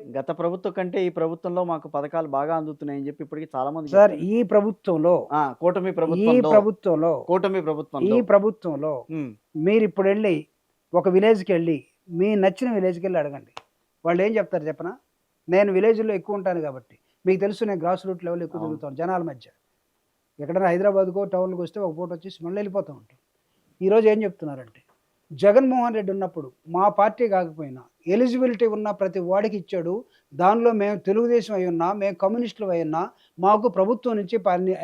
గత ప్రభుత్వం కంటే ఈ ప్రభుత్వంలో మాకు పథకాలు బాగా అందుతున్నాయని చెప్పి ఇప్పటికి చాలా మంది సార్ చెప్తున్నారు. ఈ ప్రభుత్వంలో కూటమి ఈ ప్రభుత్వంలో ప్రభుత్వంలో కూటమి ఈ ప్రభుత్వంలో ప్రభుత్వంలో హ్మ్. మీరిప్పుడు వెళ్ళి ఒక విలేజ్‌కి వెళ్ళి మీ నచ్చిన విలేజ్‌కి వెళ్ళి అడగండి. వాళ్ళు ఏం చెప్తారు చెప్పనా? నేను విలేజ్‌లో ఎక్కువ ఉంటాను కాబట్టి. మీకు తెలుసు నేను గ్రాస్ రూట్ లెవెల్ ఎక్కువ అవును. తిరుగుతాను జనాల మధ్య. ఎక్కడైనా హైదరాబాద్‌కో, టౌన్‌కి వస్తే ఒక పూట వచ్చేసి మళ్ళీ వెళ్ళిపోతూ ఉంటాం. ఈరోజు ఏం చెప్తున్నారంటే జగన్మోహన్ రెడ్డి ఉన్నప్పుడు మా పార్టీ కాకపోయినా ఎలిజిబిలిటీ ఉన్న ప్రతి వాడికి ఇచ్చాడు. దానిలో మేము తెలుగుదేశం అయ్యున్నా, మేము కమ్యూనిస్టులం అయ్యున్నా మాకు ప్రభుత్వం నుంచి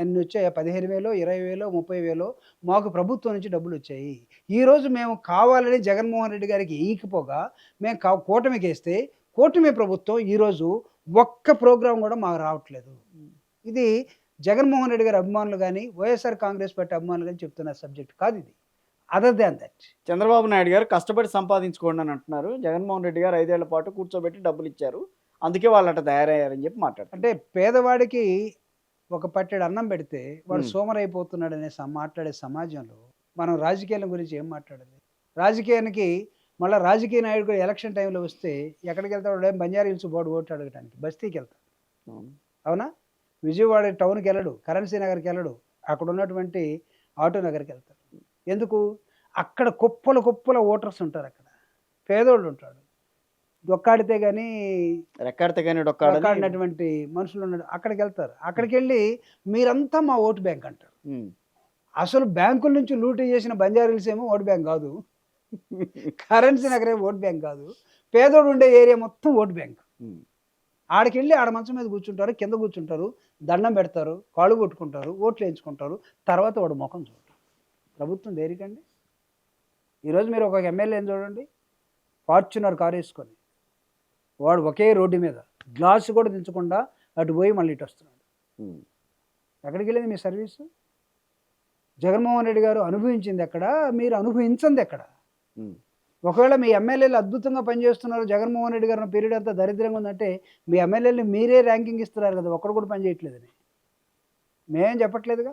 అన్ని వచ్చాయి. 15,000, 20,000, 30,000 మాకు ప్రభుత్వం నుంచి డబ్బులొచ్చాయి. ఈరోజు మేము కావాలని జగన్మోహన్ రెడ్డి గారికి ఈకపోగా మేము కూటమికేస్తే కూటమి ప్రభుత్వం ఈరోజు ఒక్క ప్రోగ్రామ్ కూడా మాకు రావట్లేదు. ఇది జగన్మోహన్ రెడ్డి గారి అభిమానులు గాని, వైఎస్ఆర్ కాంగ్రెస్ పార్టీ అభిమానులు గాని చెప్తున్న సబ్జెక్ట్ కాదు ఇది. Other than that. Chandrababu Naidu గారు కష్టపడి సంపాదించుకోండి అని అంటున్నారు. జగన్మోహన్ రెడ్డి గారు 5 ఏళ్ల పాటు కూర్చోబెట్టి డబ్బులు ఇచ్చారు. అందుకే వాళ్ళు అట్ట తయారయ్యారని చెప్పి మాట్లాడుతున్నారు. అంటే పేదవాడికి ఒక పట్టెడు అన్నం పెడితే వాడు హ్మ్. సోమరైపోతున్నాడనే మాట్లాడే సమాజంలో మనం రాజకీయాల గురించి ఏం మాట్లాడాలి? రాజకీయానికి మళ్ళా రాజకీయ నాయకుడు ఎలక్షన్ టైంలో వస్తే ఎక్కడికెళ్తాడు? బంజారా హిల్స్ బోర్డు ఓటు అడగటానికి బస్తీకెళ్తాడు. అవును. అవునా? విజయవాడ టౌన్‌కెళ్ళడు. కరెన్సీ నగర్‌కెళ్ళడు. అక్కడ ఉన్నటువంటి ఆటో నగర్‌కి వెళ్తాడు. ఎందుకు? అక్కడ కుప్పలు కుప్పల ఓటర్స్ ఉంటారక్కడ. పేదోళ్ళు ఉంటాడు. డొక్కాడితే గాని రెక్కాడితే కానీ డొక్కాడని. డొక్కాడినటువంటి మనుషులున్నాడు. అక్కడికెళ్తారు. అక్కడికెళ్ళి మీరంతా మా ఓటు బ్యాంక్ అంటారు. హ్మ్. అసలు బ్యాంకుల నుంచి లూటీ చేసిన బంజారా హిల్స్ ఏమో ఓటు బ్యాంక్ కాదు. కరెన్సీ నగర్ ఏమో ఓటు బ్యాంక్ కాదు. పేదోడు ఉండే ఏరియా మొత్తం ఓటు బ్యాంక్. హ్మ్. ఆడికెళ్ళి ఆడ మంచం మీద కూర్చుంటారు. కింద కూర్చుంటారు. దండం పెడతారు. కాళ్ళు కొట్టుకుంటారు. ఓట్లు వేయించుకుంటారు. తర్వాత వాడు మొఖం చూడరు. ప్రభుత్వం దేనికండి? ఈరోజు మీరు ఒక ఎమ్మెల్యేని చూడండి. ఫార్చునర్ కారు వేసుకొని వాడు ఒకే రోడ్డు మీద గ్లాసు కూడా దించకుండా అటు పోయి మళ్ళీ ఇటు వస్తున్నాడు. హ్మ్. ఎక్కడికి వెళ్ళింది మీ సర్వీసు? జగన్మోహన్ రెడ్డి గారు అనుభవించింది ఎక్కడ? మీరు అనుభవించంది ఎక్కడ? హ్మ్. ఒకవేళ మీ ఎమ్మెల్యేలు అద్భుతంగా పనిచేస్తున్నారు, జగన్మోహన్ రెడ్డి గారి పీరియడ్ అంతా దరిద్రంగా ఉందంటే మీ ఎమ్మెల్యేలు మీరే ర్యాంకింగ్ ఇస్తున్నారు కదా, ఒక్కడు కూడా పని చేయట్లేదని. మేమేం చెప్పట్లేదుగా.